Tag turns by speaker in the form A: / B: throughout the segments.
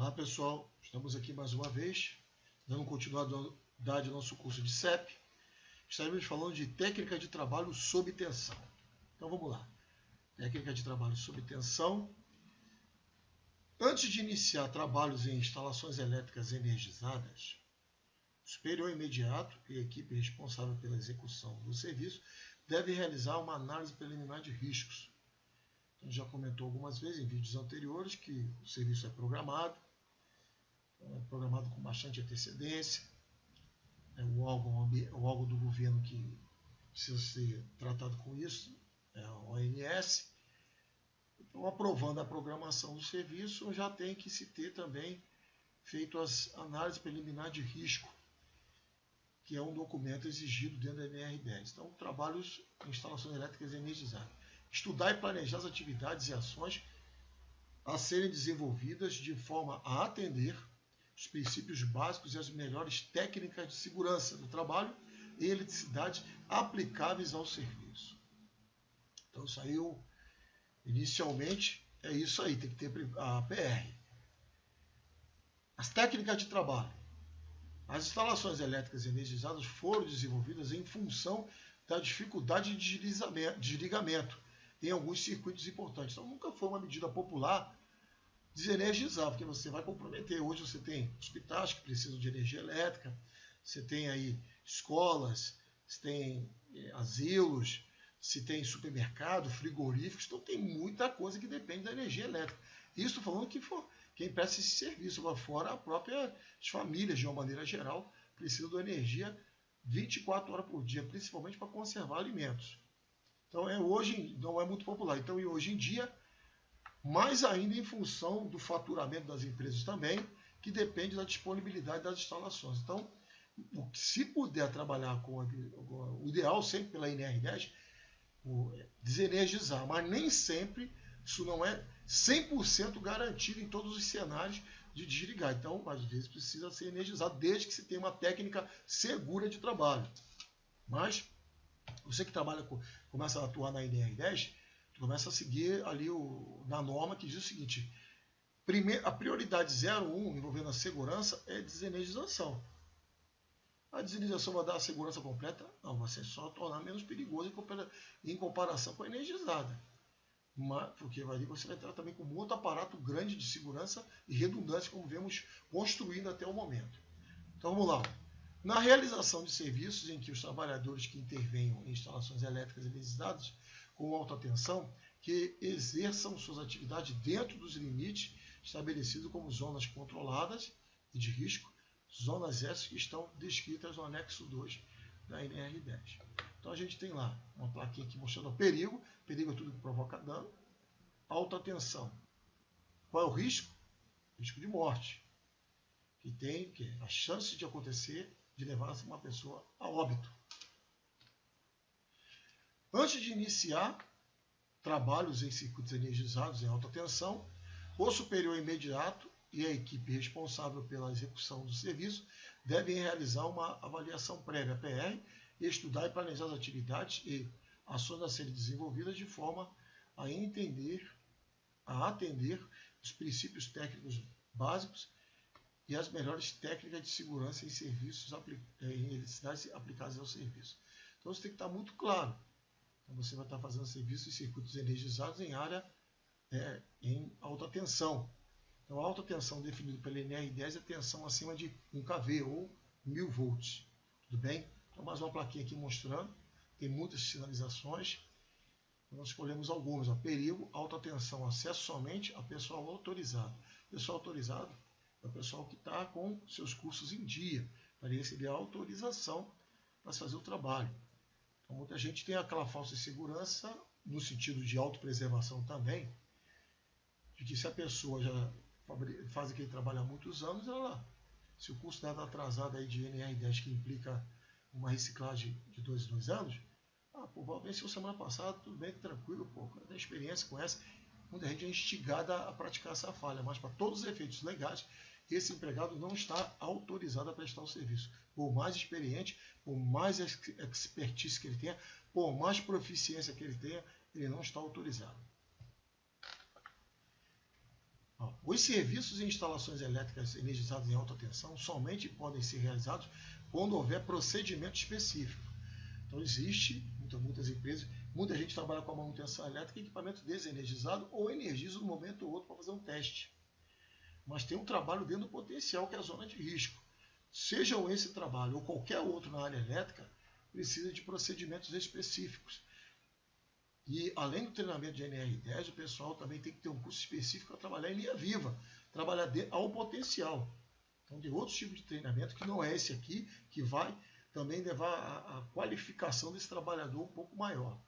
A: Olá pessoal, estamos aqui mais uma vez, dando continuidade ao nosso curso de CEP. Estaremos falando de técnica de trabalho sob tensão. Então vamos lá. Técnica de trabalho sob tensão. Antes de iniciar trabalhos em instalações elétricas energizadas, o superior imediato e a equipe responsável pela execução do serviço deve realizar uma análise preliminar de riscos. A gente já comentou algumas vezes em vídeos anteriores que o serviço é programado com bastante antecedência. É o órgão do governo que precisa ser tratado com isso, é a ONS. Então, aprovando a programação do serviço, já tem que se ter também feito as análises preliminares de risco, que é um documento exigido dentro da NR10. Então, trabalhos em instalações elétricas energizadas. Estudar e planejar as atividades e ações a serem desenvolvidas de forma a atender os princípios básicos e as melhores técnicas de segurança do trabalho e eletricidade aplicáveis ao serviço. Então, isso aí, inicialmente, é isso aí, tem que ter a PR. As técnicas de trabalho. As instalações elétricas energizadas foram desenvolvidas em função da dificuldade de desligamento em alguns circuitos importantes. Então, nunca foi uma medida popular desenergizar, porque você vai comprometer. Hoje você tem hospitais que precisam de energia elétrica, você tem aí escolas, você tem asilos, você tem supermercado, frigoríficos, então tem muita coisa que depende da energia elétrica. Isso falando que quem presta esse serviço lá fora, as famílias, de uma maneira geral, precisam de energia 24 horas por dia, principalmente para conservar alimentos. Então, hoje não é muito popular. Então, e hoje em dia, mais ainda em função do faturamento das empresas também, que depende da disponibilidade das instalações. Então, se puder trabalhar o ideal sempre pela NR10, desenergizar, mas nem sempre, isso não é 100% garantido em todos os cenários de desligar. Então, às vezes precisa ser energizado, desde que se tenha uma técnica segura de trabalho. Mas, você que começa a atuar na NR10, começa a seguir ali na norma que diz o seguinte: a prioridade 01 envolvendo a segurança é desenergização. A desenergização vai dar a segurança completa? Não, vai ser só tornar menos perigoso em comparação com a energizada. Porque ali você vai entrar também com um outro aparato grande de segurança e redundância, como vemos construindo até o momento. Então vamos lá. Na realização de serviços em que os trabalhadores que intervenham em instalações elétricas energizadas com alta tensão, que exerçam suas atividades dentro dos limites estabelecidos como zonas controladas e de risco, zonas essas que estão descritas no anexo 2 da NR10. Então a gente tem lá uma plaquinha aqui mostrando o perigo. Perigo é tudo que provoca dano. Alta tensão. Qual é o risco? Risco de morte. Que tem a chance de acontecer, de levar uma pessoa a óbito. Antes de iniciar trabalhos em circuitos energizados em alta tensão, o superior imediato e a equipe responsável pela execução do serviço devem realizar uma avaliação prévia PR e estudar e planejar as atividades e ações a serem desenvolvidas de forma a atender os princípios técnicos básicos e as melhores técnicas de segurança em serviços em eletricidade aplicadas ao serviço. Então isso tem que estar muito claro. Então, você vai estar fazendo serviços em circuitos energizados em área em alta tensão. Então, a alta tensão definida pela NR10 é tensão acima de 1 kV ou 1000 volts. Tudo bem? Então, mais uma plaquinha aqui mostrando. Tem muitas sinalizações. Nós escolhemos algumas. Perigo, alta tensão, acesso somente a pessoal autorizado. Pessoal autorizado é o pessoal que está com seus cursos em dia, para receber a autorização para fazer o trabalho. Então, muita gente tem aquela falsa segurança, no sentido de autopreservação também, de que se a pessoa já faz aquele trabalho há muitos anos, se o curso dela está atrasado aí de NR10, que implica uma reciclagem de 2 em 2 anos, venceu semana passada, tudo bem, tranquilo, tem experiência, conhece. Muita gente é instigada a praticar essa falha, mas para todos os efeitos legais, esse empregado não está autorizado a prestar o serviço. Por mais experiente, por mais expertise que ele tenha, por mais proficiência que ele tenha, ele não está autorizado. os serviços e instalações elétricas energizadas em alta tensão somente podem ser realizados quando houver procedimento específico. Então existe, muitas empresas, muita gente trabalha com a manutenção elétrica em equipamento desenergizado ou energiza um momento ou outro para fazer um teste. Mas tem um trabalho dentro do potencial, que é a zona de risco. Seja esse trabalho ou qualquer outro na área elétrica, precisa de procedimentos específicos. E além do treinamento de NR10, o pessoal também tem que ter um curso específico para trabalhar em linha viva, trabalhar ao potencial. Então tem outros tipos de treinamento que não é esse aqui, que vai também levar a qualificação desse trabalhador um pouco maior.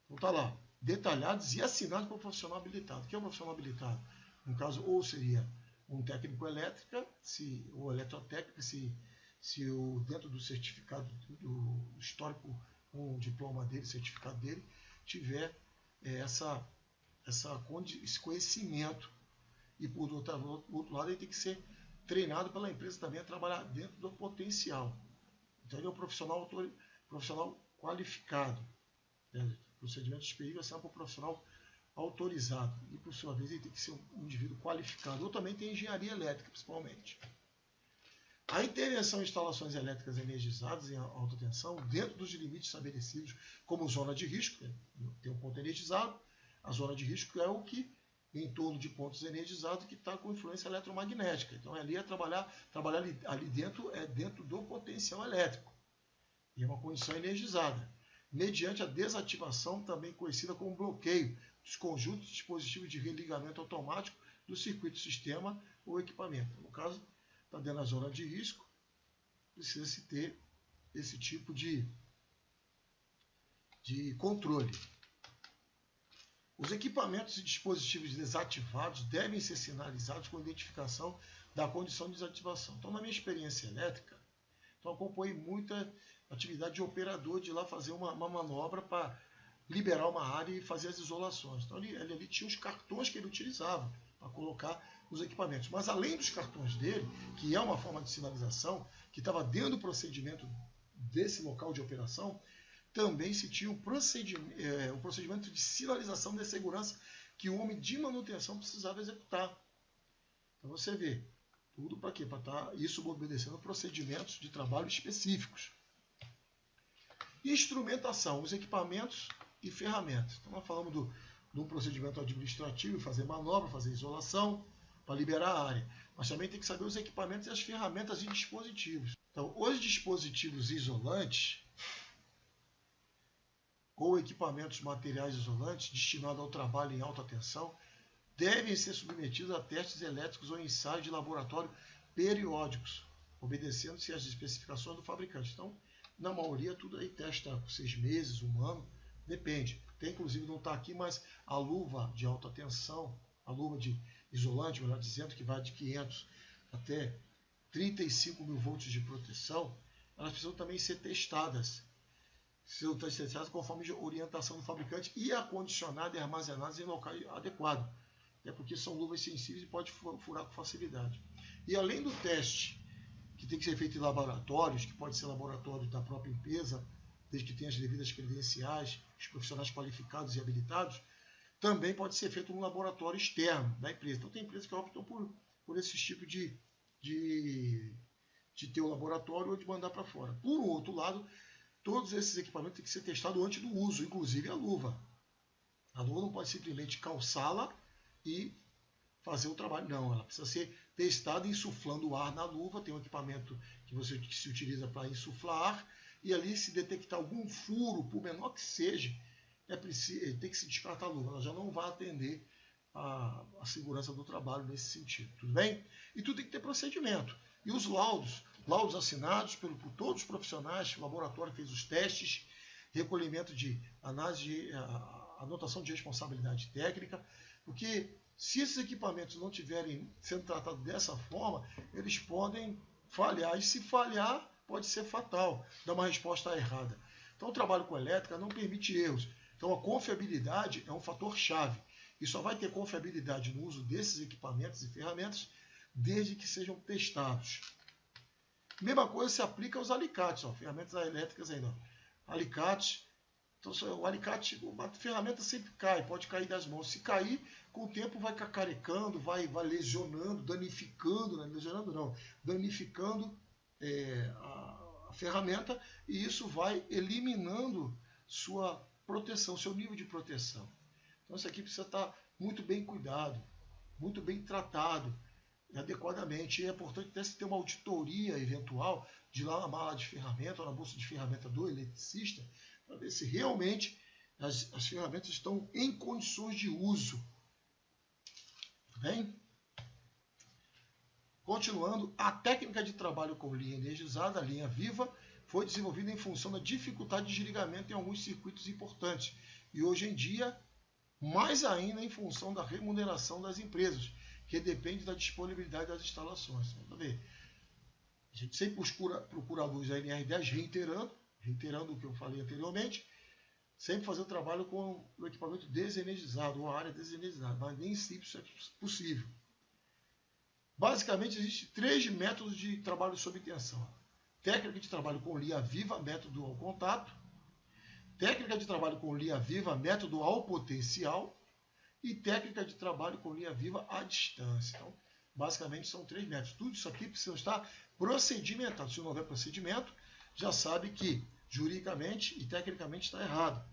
A: Então tá lá, detalhados e assinados pelo profissional habilitado. O que é um profissional habilitado? No caso, ou seria um técnico elétrica, ou eletrotécnica, dentro do certificado, do histórico, com o diploma dele, certificado dele, tiver esse conhecimento. E por outro lado, ele tem que ser treinado pela empresa também a trabalhar dentro do potencial. Então ele é um profissional qualificado. Procedimento de perigo é sempre um profissional autorizado. E por sua vez ele tem que ser um indivíduo qualificado. Ou também tem engenharia elétrica, principalmente. A intervenção em instalações elétricas energizadas em alta tensão, dentro dos limites estabelecidos como zona de risco, tem um ponto energizado, a zona de risco é o que, em torno de pontos energizados, que está com influência eletromagnética. Então ali é trabalhar ali dentro, é dentro do potencial elétrico. E é uma condição energizada. Mediante a desativação, também conhecida como bloqueio, dos conjuntos de dispositivos de religamento automático do circuito, sistema ou equipamento. No caso, está dentro da zona de risco, precisa-se ter esse tipo de controle. Os equipamentos e dispositivos desativados devem ser sinalizados com identificação da condição de desativação. Então, na minha experiência elétrica, acompanhei muita atividade de operador de ir lá fazer uma manobra para liberar uma área e fazer as isolações. Então, ele tinha os cartões que ele utilizava para colocar os equipamentos. Mas além dos cartões dele, que é uma forma de sinalização, que estava dentro do procedimento desse local de operação, também se tinha um procedimento de sinalização de segurança que o homem de manutenção precisava executar. Então você vê, tudo para quê? Para estar isso obedecendo procedimentos de trabalho específicos. Instrumentação, os equipamentos e ferramentas. Então nós falamos de um procedimento administrativo, fazer manobra, fazer isolação, para liberar a área. Mas também tem que saber os equipamentos e as ferramentas e dispositivos. Então, os dispositivos isolantes ou equipamentos materiais isolantes destinados ao trabalho em alta tensão devem ser submetidos a testes elétricos ou ensaios de laboratório periódicos, obedecendo-se às especificações do fabricante. Então, na maioria, tudo aí testa por 6 meses, 1 ano, depende. Tem, inclusive, não está aqui, mas a luva de alta tensão, a luva de isolante, melhor dizendo, que vai de 500 até 35 mil volts de proteção, elas precisam também ser testadas. Precisam ser testadas conforme a orientação do fabricante e acondicionadas e armazenadas em local adequado. Até porque são luvas sensíveis e pode furar com facilidade. E além do teste, que tem que ser feito em laboratórios, que pode ser laboratório da própria empresa, desde que tenha as devidas credenciais, os profissionais qualificados e habilitados, também pode ser feito um laboratório externo da empresa. Então tem empresas que optam por esse tipo de ter o laboratório ou de mandar para fora. Por outro lado, todos esses equipamentos têm que ser testados antes do uso, inclusive a luva. A luva não pode simplesmente calçá-la e fazer o trabalho. Não, ela precisa ser testada insuflando o ar na luva. Tem um equipamento que se utiliza para insuflar ar. E ali, se detectar algum furo, por menor que seja, tem que se descartar a luva. Ela já não vai atender a segurança do trabalho nesse sentido. Tudo bem? E tudo tem que ter procedimento. E os laudos assinados por todos os profissionais, o laboratório fez os testes, recolhimento de análise, anotação de responsabilidade técnica, porque se esses equipamentos não estiverem sendo tratados dessa forma, eles podem falhar, e se falhar, pode ser fatal, dar uma resposta errada. Então o trabalho com elétrica não permite erros. Então a confiabilidade é um fator-chave. E só vai ter confiabilidade no uso desses equipamentos e ferramentas desde que sejam testados. Mesma coisa se aplica aos alicates, ferramentas elétricas ainda. Alicates Então, o alicate, a ferramenta sempre cai, pode cair das mãos. Se cair, com o tempo vai cacarecando, vai lesionando, danificando, né? Lesionando não, danificando a ferramenta, e isso vai eliminando sua proteção, seu nível de proteção. Então, isso aqui precisa estar muito bem cuidado, muito bem tratado, adequadamente. E é importante até se ter uma auditoria eventual de lá na mala de ferramenta ou na bolsa de ferramenta do eletricista, para ver se realmente as ferramentas estão em condições de uso. Bem? Continuando, a técnica de trabalho com linha energizada, a linha viva, foi desenvolvida em função da dificuldade de desligamento em alguns circuitos importantes. E hoje em dia, mais ainda em função da remuneração das empresas, que depende da disponibilidade das instalações. Vamos ver. A gente sempre procura a luz da NR10, reiterando o que eu falei anteriormente, sempre fazer o trabalho com o equipamento desenergizado, uma área desenergizada, mas nem sempre isso é possível. Basicamente, existem 3 métodos de trabalho sob tensão. Técnica de trabalho com linha viva, método ao contato. Técnica de trabalho com linha viva, método ao potencial. E técnica de trabalho com linha viva à distância. Então, basicamente, são 3 métodos. Tudo isso aqui precisa estar procedimentado. Se não houver procedimento, já sabe que juridicamente e tecnicamente está errado.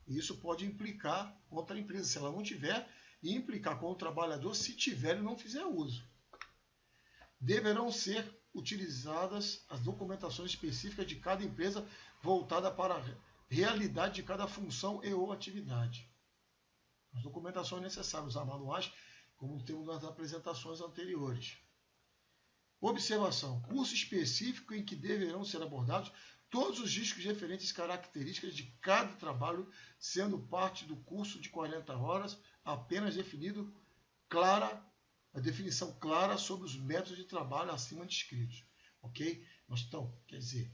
A: E isso pode implicar contra a empresa, se ela não tiver, e implicar contra o trabalhador se tiver e não fizer uso. Deverão ser utilizadas as documentações específicas de cada empresa voltada para a realidade de cada função e ou atividade. As documentações necessárias, usar manuais, como temos nas apresentações anteriores. Observação. Curso específico em que deverão ser abordados todos os riscos referentes às características de cada trabalho, sendo parte do curso de 40 horas, apenas definido a definição clara sobre os métodos de trabalho acima descritos. Ok? Mas então, quer dizer,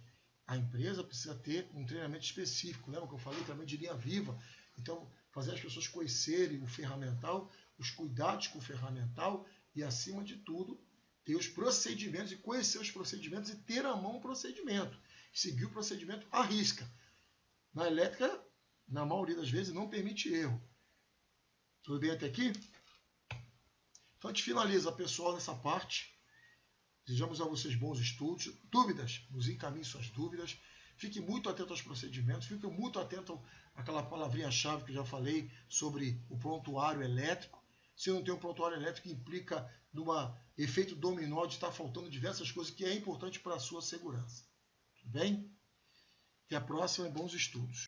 A: a empresa precisa ter um treinamento específico. Lembra que eu falei também de linha viva? Então, fazer as pessoas conhecerem o ferramental, os cuidados com o ferramental e, acima de tudo, ter os procedimentos e conhecer os procedimentos e ter à mão o procedimento. Seguir o procedimento à risca. Na elétrica, na maioria das vezes, não permite erro. Tudo bem até aqui? Então a gente finaliza, pessoal, nessa parte. Desejamos a vocês bons estudos. Dúvidas? Nos encaminhe suas dúvidas. Fique muito atento aos procedimentos. Fique muito atento àquela palavrinha-chave que eu já falei sobre o prontuário elétrico. Se não tem um prontuário elétrico, implica num efeito dominó de estar faltando diversas coisas que é importante para a sua segurança. Tudo bem? Até a próxima e bons estudos.